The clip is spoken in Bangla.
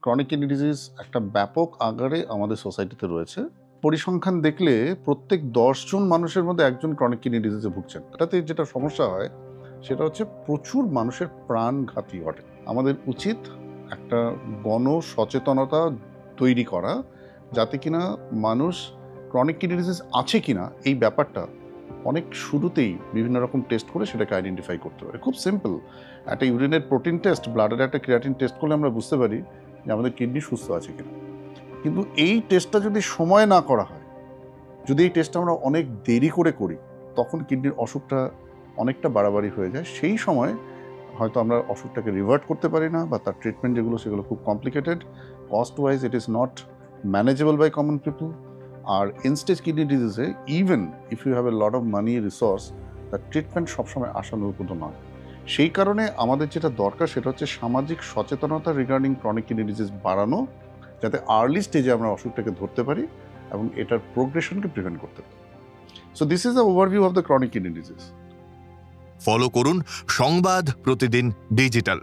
ক্রনিক কিডনি ডিজিজ একটা ব্যাপক আকারে আমাদের সোসাইটিতে রয়েছে। পরিসংখ্যান দেখলে প্রত্যেক 10 জন মানুষের মধ্যে একজন ক্রনিক কিডনি ডিজিজে ভুগছেন। এটাতে যেটা সমস্যা হয় সেটা হচ্ছে প্রচুর মানুষের প্রাণঘাতী ঘটে। আমাদের উচিত একটা গণসচেতনতা তৈরি করা, যাতে কিনা মানুষ ক্রনিক কিডনি ডিজিজ আছে কিনা এই ব্যাপারটা অনেক শুরুতেই বিভিন্ন রকম টেস্ট করে সেটাকে আইডেন্টিফাই করতে পারে। খুব সিম্পল, একটা ইউরিনের প্রোটিন টেস্ট, ব্লাডের একটা ক্রিয়াটিন টেস্ট করলে আমরা বুঝতে পারি যে আমাদের কিডনি সুস্থ আছে কিনা। কিন্তু এই টেস্টটা যদি সময় না করা হয়, যদি এই টেস্টটা আমরা অনেক দেরি করে করি, তখন কিডনির অসুখটা অনেকটা বাড়াবাড়ি হয়ে যায়। সেই সময় হয়তো আমরা অসুখটাকে রিভার্ট করতে পারি না, বা তার ট্রিটমেন্ট যেগুলো সেগুলো খুব complicated, cost wise it is not manageable by common people. আর এন্ড-স্টেজ কিডনি ডিজিজে even if you have a lot of money resource, তার ট্রিটমেন্ট সবসময় আশানুরূপ নয়। সেই কারণে আমাদের যেটা দরকার সেটা হচ্ছে সামাজিক সচেতনতা রিগার্ডিং ক্রনিক কিডনি ডিজিজ বাড়ানো, যাতে আর্লি স্টেজে আমরা অসুখটাকে ধরতে পারি এবং এটার প্রোগ্রেশনকে প্রিভেন্ট করতে পারি। So this is the overview of the chronic kidney disease. Follow করুন সংবাদ প্রতিদিন ডিজিটাল।